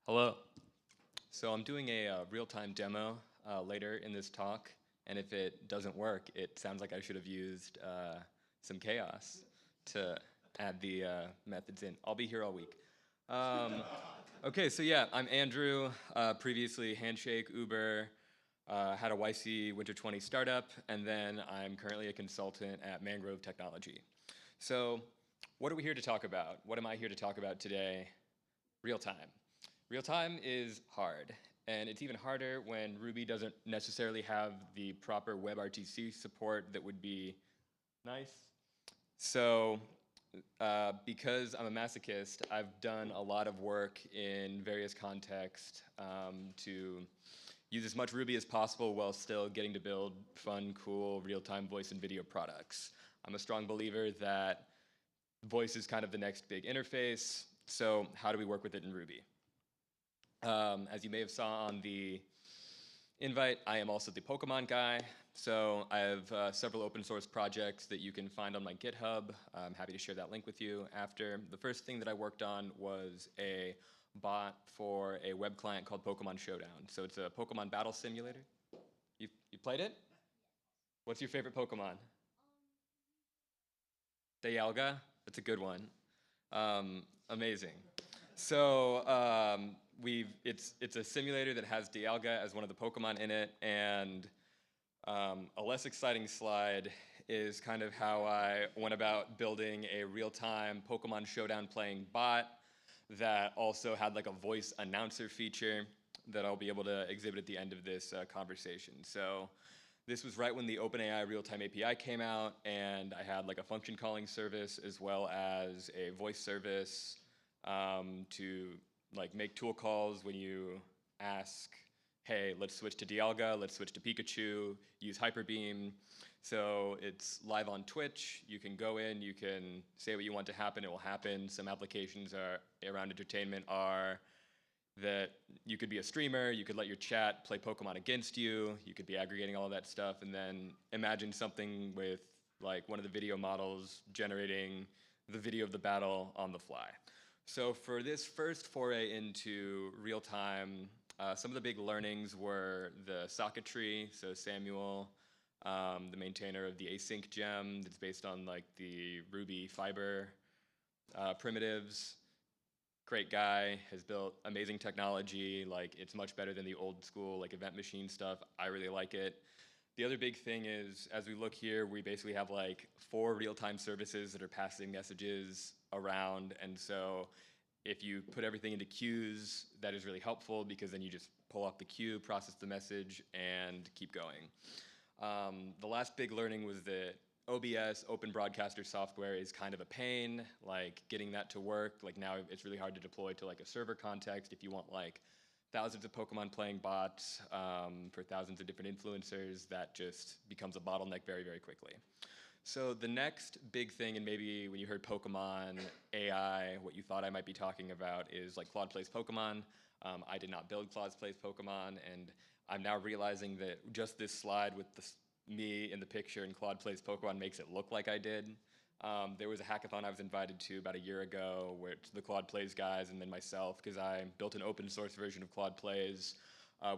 Hello. So I'm doing a real-time demo later in this talk, and if it doesn't work, it sounds like I should have used some chaos to add the methods in. I'll be here all week. Um, okay, so yeah, I'm Andrew, previously Handshake, Uber, had a YC Winter 20 startup, and then I'm currently a consultant at Mangrove Technology. So what are we here to talk about? What am I here to talk about today? Real time. Real time is hard, and it's even harder when Ruby doesn't necessarily have the proper WebRTC support that would be nice. So because I'm a masochist, I've done a lot of work in various contexts to use as much Ruby as possible while still getting to build fun, cool, real-time voice and video products. I'm a strong believer that voice is kind of the next big interface, so how do we work with it in Ruby? As you may have saw on the invite, I am also the Pokemon guy. So I have several open source projects that you can find on my GitHub. I'm happy to share that link with you after. The first thing that I worked on was a bot for a web client called Pokemon Showdown. So it's a Pokemon battle simulator. You played it? What's your favorite Pokemon? Dialga? That's a good one. Amazing. So it's a simulator that has Dialga as one of the Pokemon in it, and a less exciting slide is kind of how I went about building a real-time Pokemon Showdown playing bot that also had like a voice announcer feature that I'll be able to exhibit at the end of this conversation. So this was right when the OpenAI real-time API came out, and I had like a function calling service as well as a voice service to like make tool calls when you ask, hey, let's switch to Dialga, let's switch to Pikachu, use Hyperbeam. So it's live on Twitch. You can go in, you can say what you want to happen, it will happen. Some applications around entertainment are that you could be a streamer, you could let your chat play Pokemon against you, you could be aggregating all of that stuff, and then imagine something with like one of the video models generating the video of the battle on the fly. So for this first foray into real time, some of the big learnings were the socket tree. So Samuel, the maintainer of the async gem that's based on like the Ruby fiber primitives, great guy, has built amazing technology. Like it's much better than the old school like event machine stuff. I really like it. The other big thing is, as we look here, we basically have like 4 real-time services that are passing messages around, and so if you put everything into queues, that is really helpful because then you just pull up the queue, process the message, and keep going. The last big learning was that OBS, Open Broadcaster software, is kind of a pain, like getting that to work. Like now it's really hard to deploy to like a server context if you want like thousands of Pokemon playing bots for thousands of different influencers. That just becomes a bottleneck very, very quickly. So the next big thing, and maybe when you heard Pokemon AI, what you thought I might be talking about is like Claude Plays Pokemon. I did not build Claude Plays Pokemon, and I'm now realizing that just this slide with me in the picture and Claude Plays Pokemon makes it look like I did. There was a hackathon I was invited to about a year ago where it's the Claude Plays guys and then myself, because I built an open source version of Claude Plays.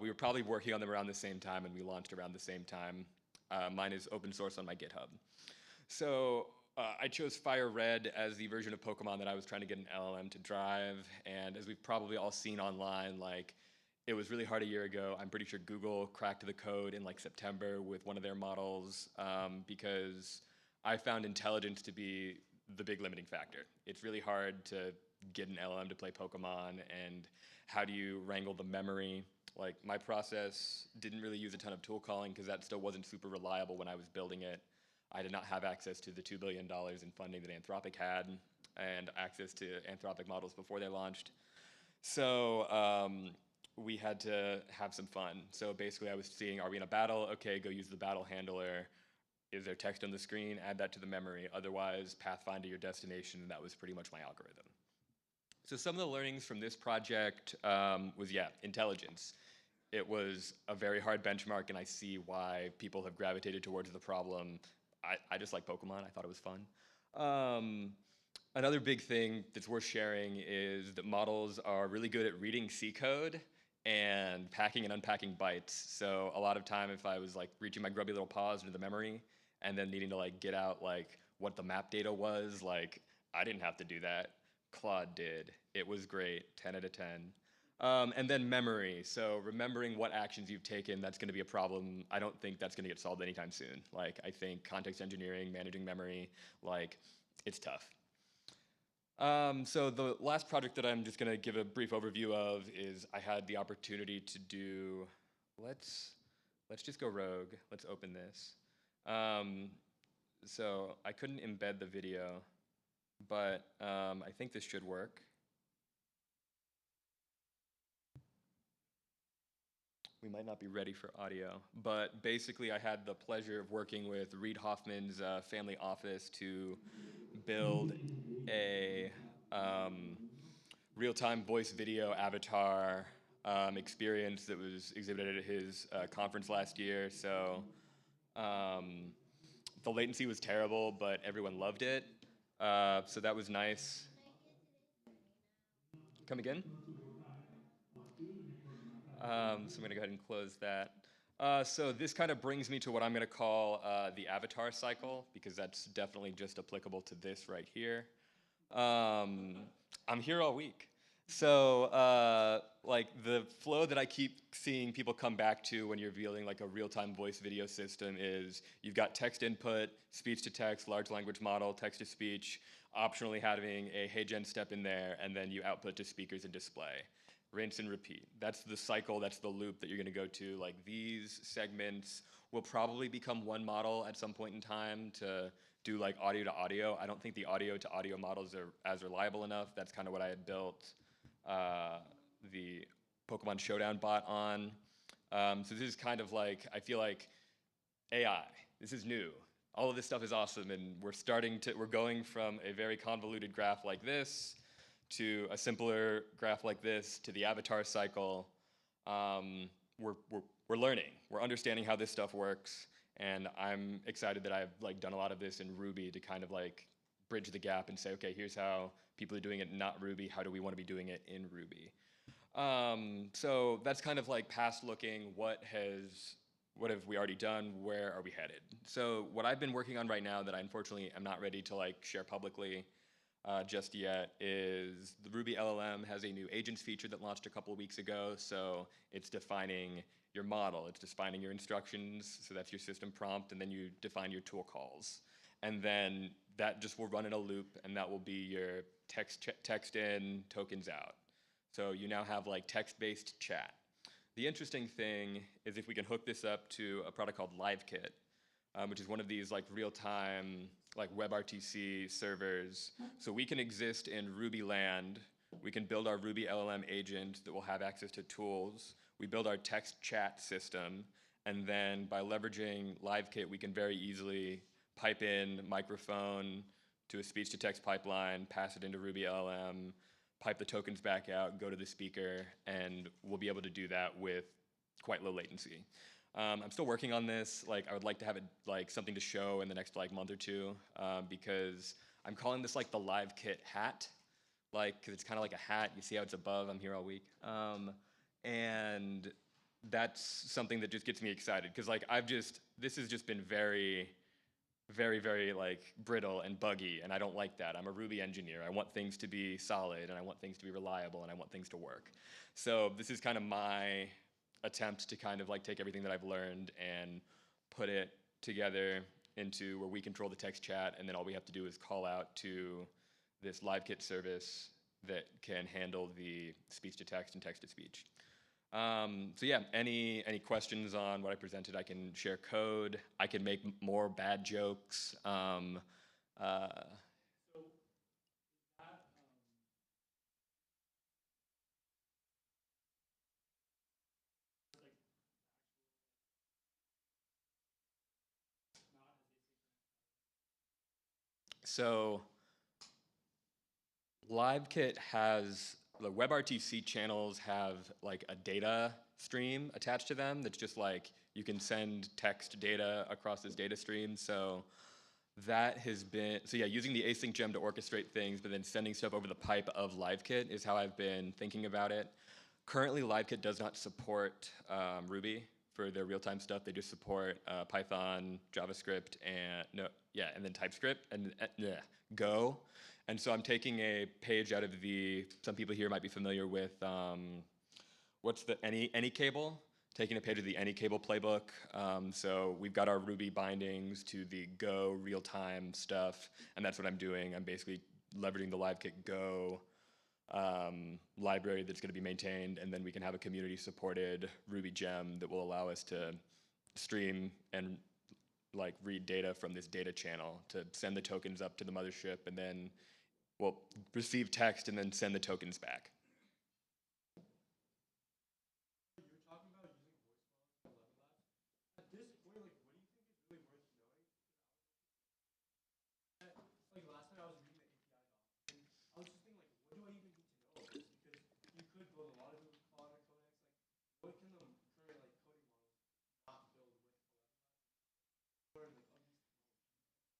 We were probably working on them around the same time, and we launched around the same time. Mine is open source on my GitHub. So I chose Fire Red as the version of Pokemon that I was trying to get an LLM to drive, and as we've probably all seen online, like it was really hard a year ago. I'm pretty sure Google cracked the code in like September with one of their models because I found intelligence to be the big limiting factor. It's really hard to get an LLM to play Pokemon, and how do you wrangle the memory? Like my process didn't really use a ton of tool calling because that still wasn't super reliable when I was building it. I did not have access to the $2 billion in funding that Anthropic had and access to Anthropic models before they launched. So we had to have some fun. So basically I was seeing, are we in a battle? Okay, go use the battle handler. Is there text on the screen? Add that to the memory. Otherwise, pathfind to your destination, and that was pretty much my algorithm. So some of the learnings from this project was, yeah, intelligence. It was a very hard benchmark, and I see why people have gravitated towards the problem. I just like Pokemon. I thought it was fun. Another big thing that's worth sharing is that models are really good at reading C code and packing and unpacking bytes. So a lot of time if I was like reaching my grubby little paws into the memory and then needing to like get out like what the map data was, like I didn't have to do that. Claude did. It was great, 10 out of 10. And then memory. So remembering what actions you've taken, that's going to be a problem. I don't think that's going to get solved anytime soon. Like I think context engineering, managing memory, like it's tough. So the last project that I'm just going to give a brief overview of is I had the opportunity to do, let's just go rogue. Let's open this. Um, so I couldn't embed the video, but I think this should work. We might not be ready for audio, but basically I had the pleasure of working with Reid Hoffman's family office to build a real-time voice video avatar experience that was exhibited at his conference last year. So um, the latency was terrible, but everyone loved it. So that was nice. Come again? So I'm going to go ahead and close that. So this kind of brings me to what I'm going to call the avatar cycle, because that's definitely just applicable to this right here. I'm here all week. So like the flow that I keep seeing people come back to when you're viewing like a real-time voice video system is you've got text input, speech to text, large language model, text to speech, optionally having a HeyGen step in there, and then you output to speakers and display. Rinse and repeat. That's the cycle, that's the loop that you're gonna go to. Like these segments will probably become one model at some point in time to do like audio to audio. I don't think the audio to audio models are as reliable enough. That's kind of what I had built the Pokemon Showdown bot on. So this is kind of like, I feel like AI, this is new. All of this stuff is awesome, and we're going from a very convoluted graph like this to a simpler graph like this to the avatar cycle. We're learning, we're understanding how this stuff works, and I'm excited that I've like done a lot of this in Ruby to kind of like bridge the gap and say, okay, here's how people are doing it in not Ruby. How do we want to be doing it in Ruby? So that's kind of like past looking. What have we already done? Where are we headed? So what I've been working on right now that I unfortunately am not ready to like share publicly just yet is the Ruby LLM has a new agents feature that launched a couple of weeks ago. So it's defining your model, it's defining your instructions, so that's your system prompt, and then you define your tool calls. And then that just will run in a loop, and that will be your text in, tokens out. So you now have like text-based chat. The interesting thing is if we can hook this up to a product called LiveKit, which is one of these like real-time like WebRTC servers. So we can exist in Ruby land. We can build our Ruby LLM agent that will have access to tools. We build our text chat system. And then by leveraging LiveKit, we can very easily pipe in microphone to a speech-to-text pipeline, pass it into Ruby LLM, pipe the tokens back out, go to the speaker, and we'll be able to do that with quite low latency. I'm still working on this. Like, I would like to have it like something to show in the next like month or two, because I'm calling this like the LiveKit hat, like cause it's kind of like a hat. You see how it's above? I'm here all week, and that's something that just gets me excited because like this has just been very, very, very like brittle and buggy, and I don't like that. I'm a Ruby engineer. I want things to be solid, and I want things to be reliable, and I want things to work. So this is kind of my attempt to kind of like take everything that I've learned and put it together into where we control the text chat, and then all we have to do is call out to this LiveKit service that can handle the speech to text and text to speech. So yeah, any questions on what I presented? I can share code. I can make more bad jokes. So LiveKit has, the WebRTC channels have like a data stream attached to them that's just like, you can send text data across this data stream. So That has been, so yeah, using the async gem to orchestrate things, but then sending stuff over the pipe of LiveKit is how I've been thinking about it. Currently, LiveKit does not support Ruby for their real-time stuff. They just support Python, JavaScript, and no, yeah, and then TypeScript and yeah, Go. And so I'm taking a page out of the. Some people here might be familiar with what's the any cable? Taking a page of the any cable playbook. So we've got our Ruby bindings to the Go real-time stuff, and that's what I'm doing. I'm basically leveraging the LiveKit Go library that's going to be maintained, and then we can have a community-supported Ruby gem that will allow us to stream and like read data from this data channel to send the tokens up to the mothership, and then we'll receive text and then send the tokens back.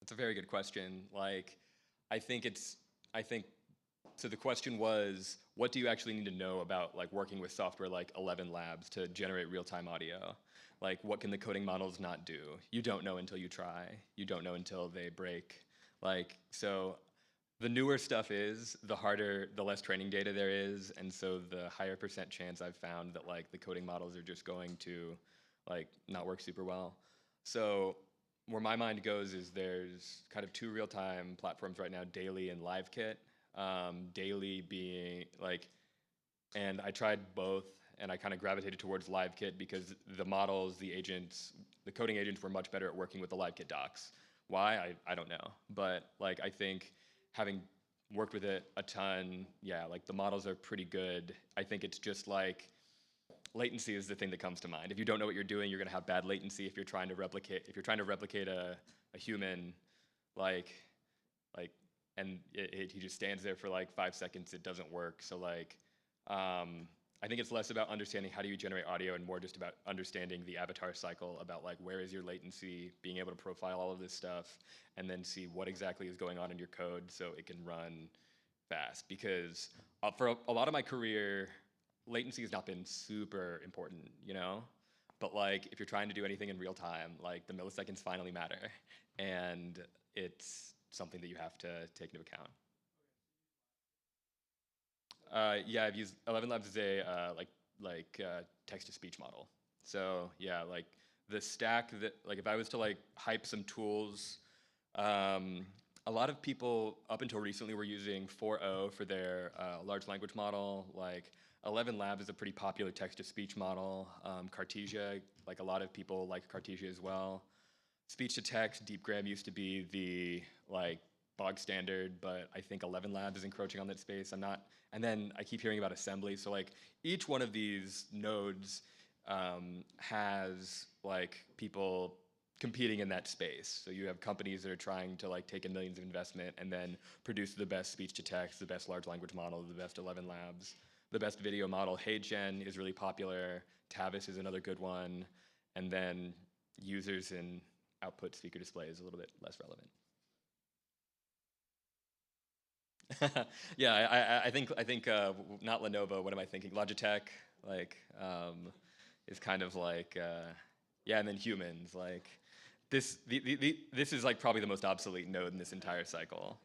That's a very good question. Like, I think it's, I think, so the question was, what do you actually need to know about like working with software like 11 Labs to generate real-time audio? Like, what can the coding models not do? You don't know until you try. You don't know until they break. Like, so the newer stuff is, the harder, the less training data there is, and so the higher percent chance I've found that like the coding models are just going to like not work super well. So where my mind goes is there's kind of two real-time platforms right now, Daily and LiveKit. Daily being like, and I tried both, and I kind of gravitated towards LiveKit because the models, the agents, the coding agents were much better at working with the LiveKit docs. Why? I don't know. But like I think having worked with it a ton, yeah, like the models are pretty good. I think it's just like latency is the thing that comes to mind. If you don't know what you're doing, you're gonna have bad latency if you're trying to replicate a human, like like and he just stands there for like 5 seconds, it doesn't work. So like I think it's less about understanding how do you generate audio and more just about understanding the avatar cycle, about like where is your latency, being able to profile all of this stuff, and then see what exactly is going on in your code so it can run fast. Because for a lot of my career, latency has not been super important, you know? But like if you're trying to do anything in real time, like the milliseconds finally matter. And it's something that you have to take into account. Yeah, I've used 11 Labs as a text to speech model. So yeah, like the stack that like if I was to like hype some tools, um, a lot of people up until recently were using 4.0 for their large language model. Like 11 Labs is a pretty popular text to speech model. Cartesia, like a lot of people like Cartesia as well. Speech to text, DeepGram used to be the like bog standard, but I think 11 Labs is encroaching on that space. I'm not, and then I keep hearing about assembly. So like each one of these nodes has like people competing in that space. So you have companies that are trying to like take in millions of investment and then produce the best speech to text, the best large language model, the best 11 Labs, the best video model. HeyGen is really popular. Tavis is another good one. And then users and output speaker display is a little bit less relevant. Yeah, I think not Lenovo. What am I thinking? Logitech, like, is kind of like, yeah, and then humans, like, this is like probably the most obsolete node in this entire cycle.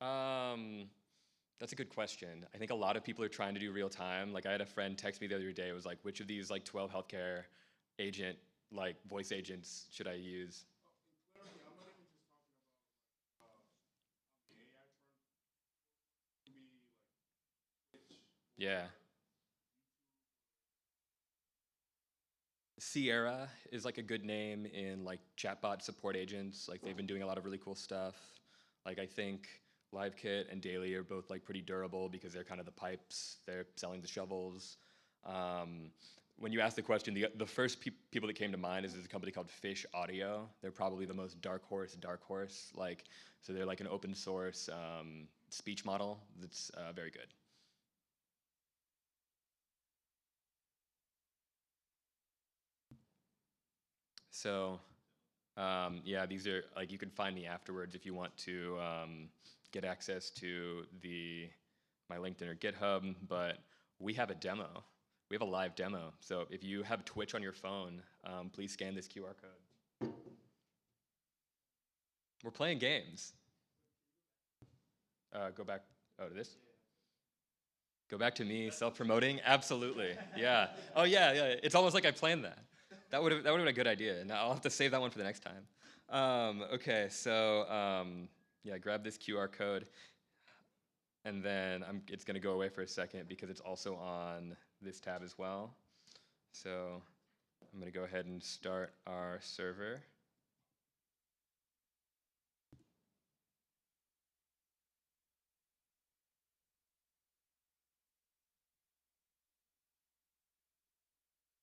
Um, that's a good question. I think a lot of people are trying to do real time. Like I had a friend text me the other day. It was like, which of these like 12 healthcare agent like voice agents should I use? Yeah. Sierra is like a good name in like chatbot support agents. Like they've been doing a lot of really cool stuff. Like I think LiveKit and Daily are both like pretty durable because they're kind of the pipes. They're selling the shovels. When you ask the question, the first people that came to mind is a company called Fish Audio. They're probably the most dark horse. Like so they're like an open source speech model that's very good. So yeah, these are like you can find me afterwards if you want to get access to my LinkedIn or GitHub. But we have a demo. We have a live demo. So if you have Twitch on your phone, please scan this QR code. We're playing games. Go back. Oh, to this. Go back to me self-promoting. Absolutely. Yeah. Oh yeah, yeah. It's almost like I planned that. That would have been a good idea. And I'll have to save that one for the next time. Okay. So yeah, grab this QR code, and then it's going to go away for a second because it's also on this tab as well. So I'm going to go ahead and start our server.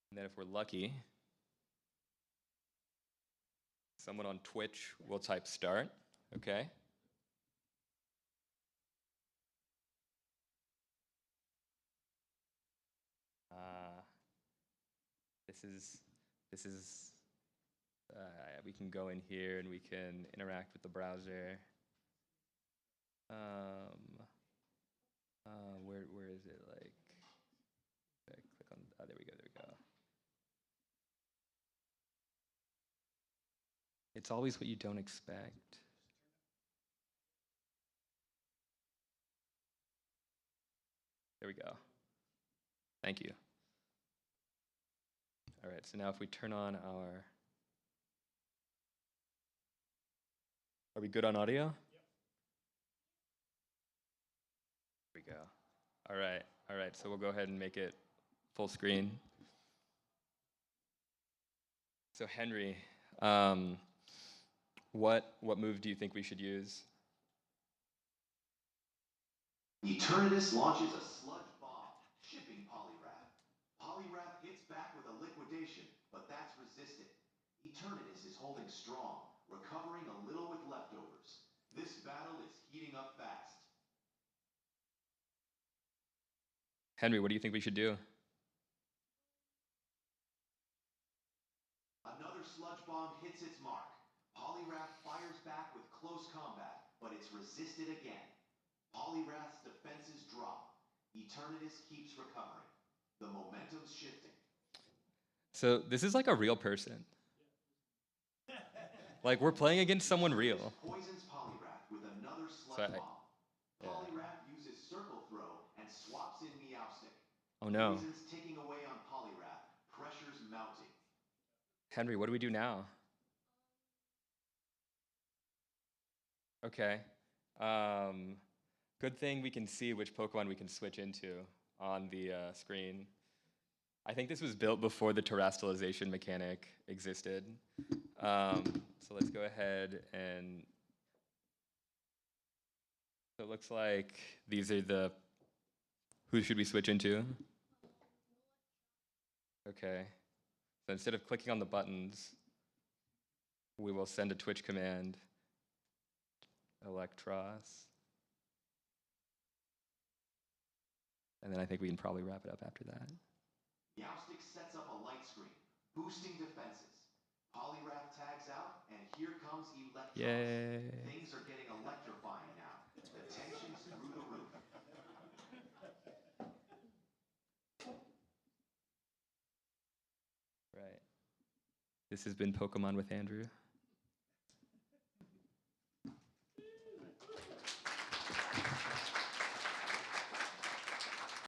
And then if we're lucky, someone on Twitch will type start. Okay. This is we can go in here and we can interact with the browser. Where is it? Like, click on. Oh, there we go. There we go. It's always what you don't expect. There we go. Thank you. All right. So now if we turn on our. Are we good on audio? Yep. There we go. All right. All right. So we'll go ahead and make it full screen. So Henry, what move do you think we should use? Eternatus launches a sludge bomb, shipping Polyrath. Polyrath hits back with a liquidation, but that's resisted. Eternatus is holding strong, recovering a little with leftovers. This battle is heating up fast. Henry, what do you think we should do? Another sludge bomb hits its mark. Polyrath fires back with close combat, but it's resisted again. Polyrath's defenses drop. Eternatus keeps recovering. The momentum's shifting. So this is like a real person. Like we're playing against someone real. Poisons Polyrath with another sludge bomb. Polyrath uses circle throw and swaps in Meowstick. Oh no. Poison's ticking away on Polyrath. Pressure's mounting. Henry, what do we do now? Okay. Good thing we can see which Pokemon we can switch into on the screen. I think this was built before the terrestrialization mechanic existed. So let's go ahead and... So it looks like these are the... Who should we switch into? Okay. So instead of clicking on the buttons, we will send a Twitch command. Electros. And then I think we can probably wrap it up after that. Meowstick sets up a light screen, boosting defenses. Polyrath tags out, and here comes Electros. Yay. Things are getting electrifying now. The tension's through the roof. Right. This has been Pokemon with Andrew.